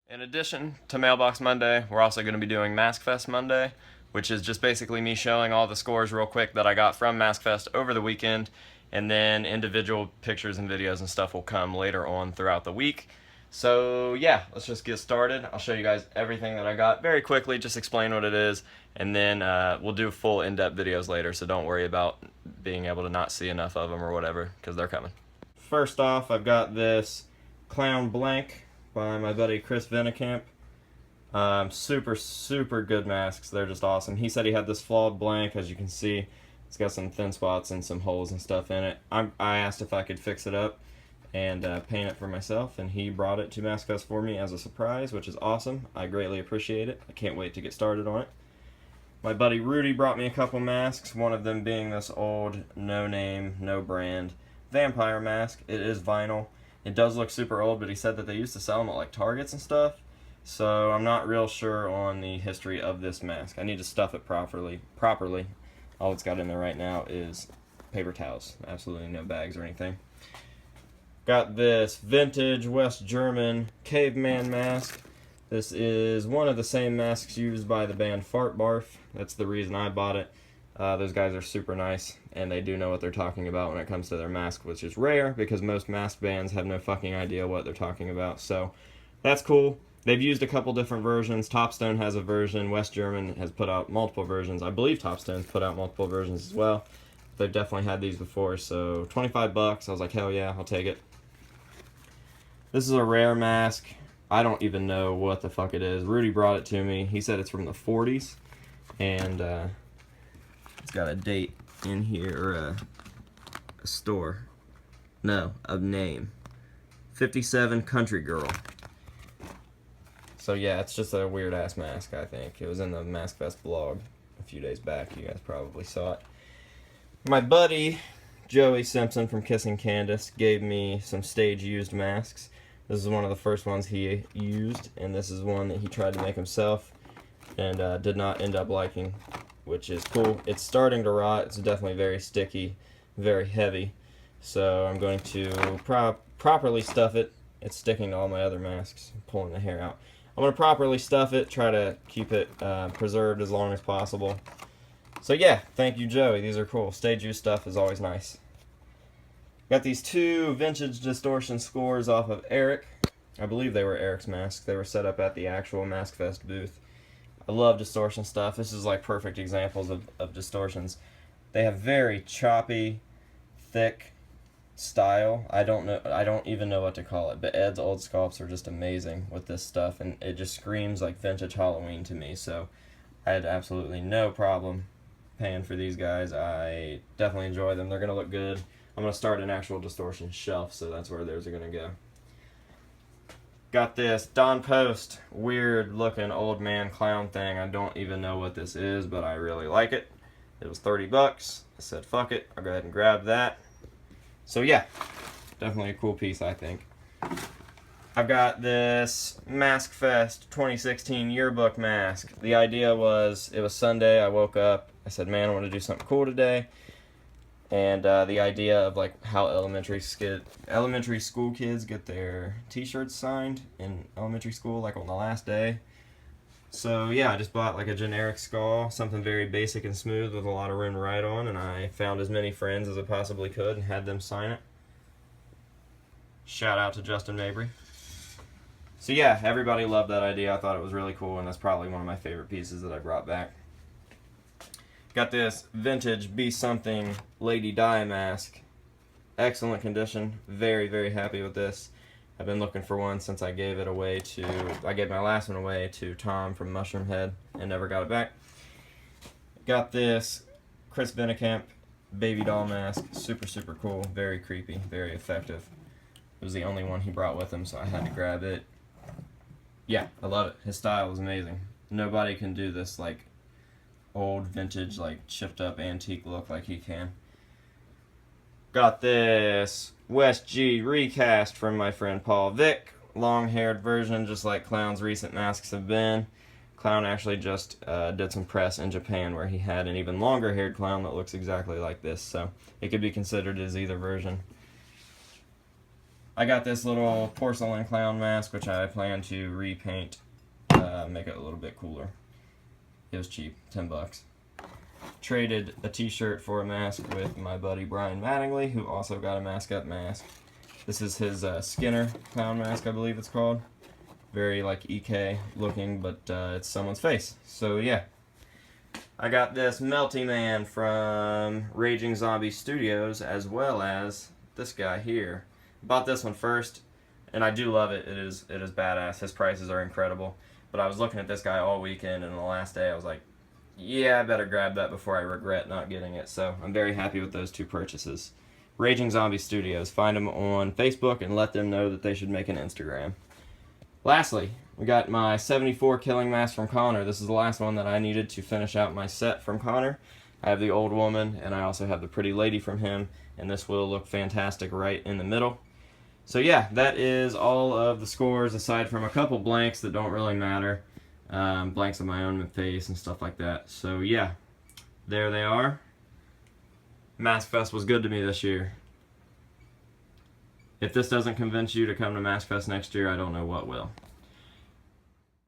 In addition to Mailbox Monday, we're also going to be doing Maskfest Monday, which is just basically me showing all the scores real quick that I got from Maskfest over the weekend, and then individual pictures and videos and stuff will come later on throughout the week. So yeah, let's just get started. I'll show you guys everything that I got very quickly, just explain what it is, and then we'll do full in-depth videos later, so don't worry about being able to not see enough of them or whatever, because they're coming. First off, I've got this Clown Blank by my buddy Chris Venekamp. Super good masks. They're just awesome. He said he had this flawed blank. As you can see, it's got some thin spots and some holes and stuff in it. I asked if I could fix it up and paint it for myself, and he brought it to Maskfest for me as a surprise, which is awesome. I greatly appreciate it. I can't wait to get started on it. My buddy Rudy brought me a couple masks, one of them being this old, no name, no brand vampire mask. It is vinyl. It does look super old, but he said that they used to sell them at like Targets and stuff. So I'm not real sure on the history of this mask. I need to stuff it properly. All it's got in there right now is paper towels. Absolutely no bags or anything. Got this vintage West German caveman mask. This is one of the same masks used by the band Fart Barf. That's the reason I bought it. Those guys are super nice, and they do know what they're talking about when it comes to their mask, which is rare because most mask bands have no fucking idea what they're talking about. So that's cool. They've used a couple different versions. Topstone has a version. West German has put out multiple versions. I believe Topstone's put out multiple versions as well. They've definitely had these before. So 25 bucks. I was like, hell yeah, I'll take it. This is a rare mask. I don't even know what the fuck it is. Rudy brought it to me. He said it's from the 40s, and it's got a date in here, or a store. No, a name. 57 Country Girl. So yeah, it's just a weird ass mask, I think. It was in the Maskfest blog a few days back. You guys probably saw it. My buddy, Joey Simpson from Kissing Candace, gave me some stage used masks. This is one of the first ones he used, and this is one that he tried to make himself and did not end up liking, which is cool. It's starting to rot. It's definitely very sticky, very heavy. So I'm going to properly stuff it. It's sticking to all my other masks. I'm pulling the hair out. I'm going to properly stuff it, try to keep it preserved as long as possible. So yeah, thank you, Joey. These are cool. Stage use stuff is always nice. Got these two vintage distortion scores off of Eric. I believe they were Eric's masks. They were set up at the actual Maskfest booth. I love distortion stuff. This is like perfect examples of distortions. They have very choppy, thick style. I don't even know what to call it, but Ed's old sculpts are just amazing with this stuff, and it just screams like vintage Halloween to me. So I had absolutely no problem paying for these guys. I definitely enjoy them. They're gonna look good. I'm going to start an actual distortion shelf, so that's where theirs are going to go. Got this Don Post weird looking old man clown thing. I don't even know what this is, but I really like it. It was 30 bucks. I said, fuck it. I'll go ahead and grab that. So yeah, definitely a cool piece, I think. I've got this Maskfest 2016 yearbook mask. The idea was, it was Sunday. I woke up. I said, man, I want to do something cool today. And the idea of like how elementary school kids get their t-shirts signed in elementary school, like on the last day. So yeah, I just bought like a generic skull, something very basic and smooth with a lot of room to write on, and I found as many friends as I possibly could and had them sign it. Shout out to Justin Mabry. So yeah, everybody loved that idea. I thought it was really cool, and that's probably one of my favorite pieces that I brought back. Got this vintage Be Something Lady Di mask. Excellent condition. Very happy with this. I've been looking for one since I gave my last one away to Tom from Mushroom Head and never got it back. Got this Chris Venekamp baby doll mask. Super cool. Very creepy. Very effective. It was the only one he brought with him, so I had to grab it. Yeah, I love it. His style is amazing. Nobody can do this like old vintage, like chipped up antique look like he can. Got this West G recast from my friend Paul Vick. Long haired version, just like Clown's recent masks have been. Clown actually just did some press in Japan where he had an even longer haired clown that looks exactly like this, so it could be considered as either version. I got this little porcelain clown mask, which I plan to repaint, make it a little bit cooler. It was cheap, 10 bucks. Traded a t-shirt for a mask with my buddy Brian Mattingly, who also got a Mask Up mask. This is his Skinner clown mask, I believe it's called. Very like EK looking, but it's someone's face. So yeah. I got this Melty Man from Raging Zombie Studios, as well as this guy here. Bought this one first, and I do love it. It is badass. His prices are incredible. But I was looking at this guy all weekend, and the last day I was like, yeah, I better grab that before I regret not getting it. So I'm very happy with those two purchases. Raging Zombie Studios. Find them on Facebook and let them know that they should make an Instagram. Lastly, we got my 74 killing mask from Connor. This is the last one that I needed to finish out my set from Connor. I have the old woman, and I also have the pretty lady from him, and this will look fantastic right in the middle. So yeah, that is all of the scores, aside from a couple blanks that don't really matter. Blanks of my own face and stuff like that. So yeah, there they are. Maskfest was good to me this year. If this doesn't convince you to come to Maskfest next year, I don't know what will.